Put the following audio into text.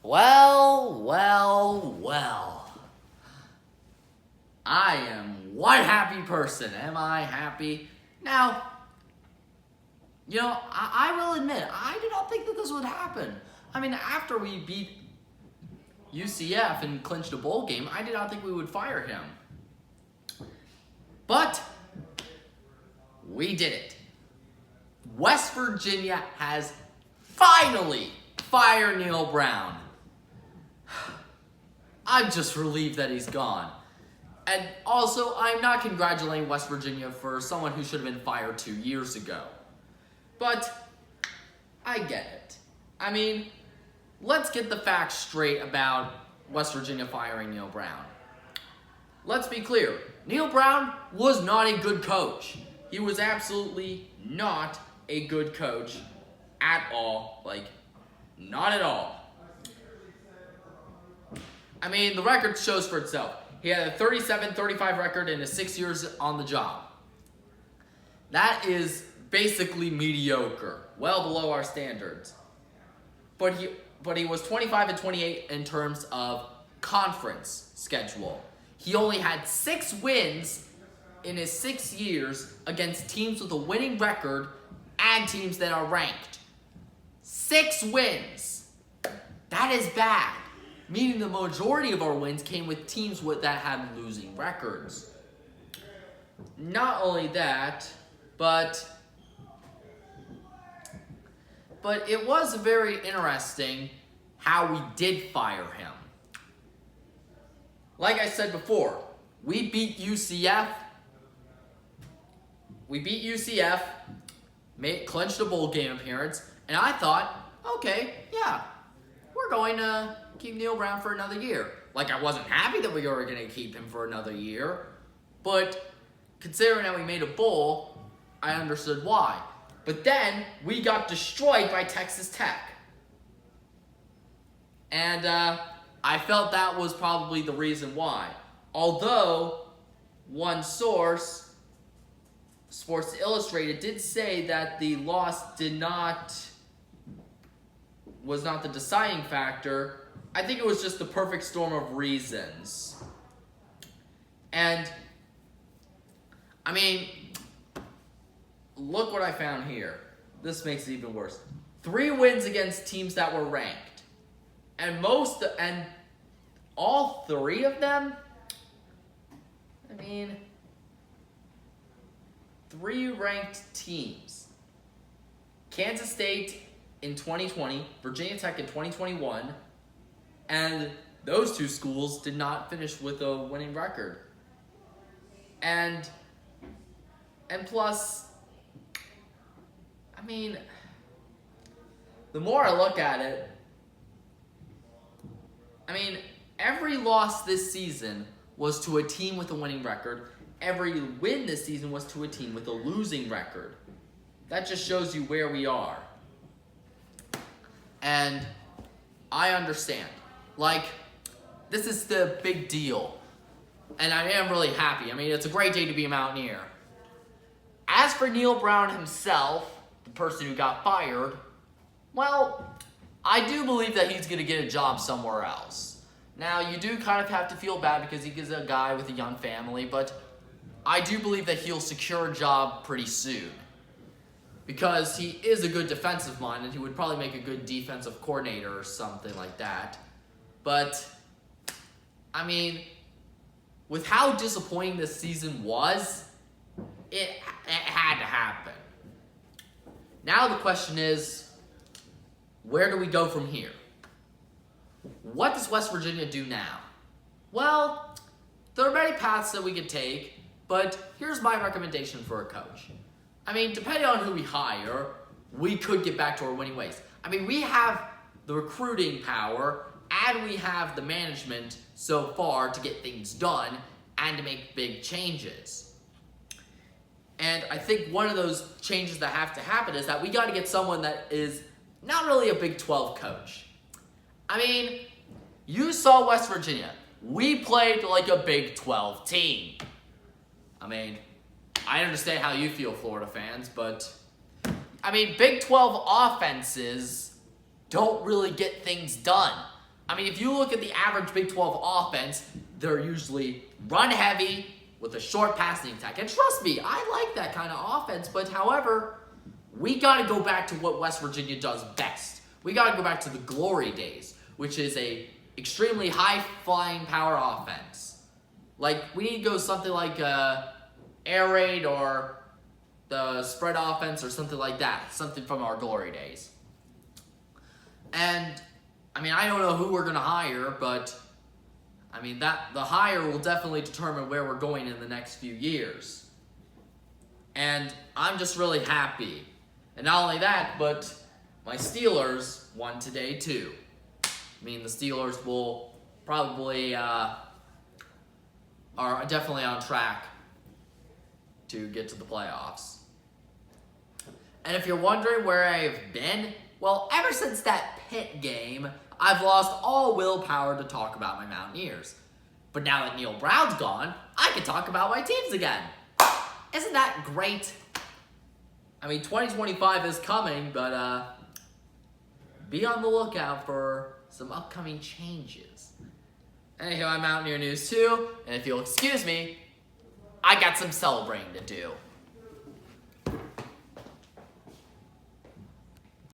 Well. I am one happy person. Am I happy? Now, I will admit, I did not think that this would happen. I mean, after we beat UCF and clinched a bowl game, I did not think we would fire him. But we did it. West Virginia has finally fired Neal Brown. I'm just relieved that he's gone. And also, I'm not congratulating West Virginia for someone who should have been fired 2 years ago. But I get it. I mean, let's get the facts straight about West Virginia firing Neal Brown. Let's be clear. Neal Brown was not a good coach. He was absolutely not a good coach at all. Not at all. I mean, the record shows for itself. He had a 37-35 record in his 6 years on the job. That is basically mediocre, well below our standards. But he was 25-28 in terms of conference schedule. He only had 6 wins in his 6 years against teams with a winning record and teams that are ranked. 6 wins. That is bad. Meaning the majority of our wins came with teams that had losing records. Not only that, but it was very interesting how we did fire him. Like I said before, we beat UCF. Clinched a bowl game appearance, and I thought, okay, yeah, we're going to keep Neal Brown for another year. I wasn't happy that we were going to keep him for another year, but considering that we made a bowl, I understood why. But then we got destroyed by Texas Tech. And I felt that was probably the reason why. Although, one source, Sports Illustrated, did say that the loss was not the deciding factor. I think it was just the perfect storm of reasons. And, I mean, look what I found here. This makes it even worse. 3 wins against teams that were ranked. And all 3 of them, 3 ranked teams. Kansas State in 2020, Virginia Tech in 2021, and those 2 schools did not finish with a winning record. And plus, the more I look at it, every loss this season was to a team with a winning record. Every win this season was to a team with a losing record. That just shows you where we are. And I understand. This is the big deal. And I am really happy. It's a great day to be a Mountaineer. As for Neal Brown himself, the person who got fired, well, I do believe that he's going to get a job somewhere else. Now, you do kind of have to feel bad because he is a guy with a young family, but I do believe that he'll secure a job pretty soon. Because he is a good defensive mind, and he would probably make a good defensive coordinator or something like that. But, with how disappointing this season was, it had to happen. Now the question is, where do we go from here? What does West Virginia do now? Well, there are many paths that we could take, but here's my recommendation for a coach. Depending on who we hire, we could get back to our winning ways. We have the recruiting power, and we have the management so far to get things done and to make big changes. And I think one of those changes that have to happen is that we got to get someone that is not really a Big 12 coach. You saw West Virginia. We played like a Big 12 team. I understand how you feel, Florida fans, but Big 12 offenses don't really get things done. I mean, if you look at the average Big 12 offense, they're usually run heavy with a short passing attack. And trust me, I like that kind of offense. But however, we got to go back to what West Virginia does best. We got to go back to the glory days, which is a extremely high-flying power offense. Like, we need to go something like air raid or the spread offense or something like that. Something from our glory days. And, I mean, I don't know who we're going to hire, but, I mean, the hire will definitely determine where we're going in the next few years. And I'm just really happy. And not only that, but my Steelers won today, too. I mean, the Steelers will probably are definitely on track to get to the playoffs. And if you're wondering where I've been, well, ever since that Pitt game, I've lost all willpower to talk about my Mountaineers. But now that Neal Brown's gone, I can talk about my teams again. Isn't that great? I mean, 2025 is coming, but be on the lookout for some upcoming changes. Anyhow, I'm Mountaineer News too, and if you'll excuse me, I got some celebrating to do.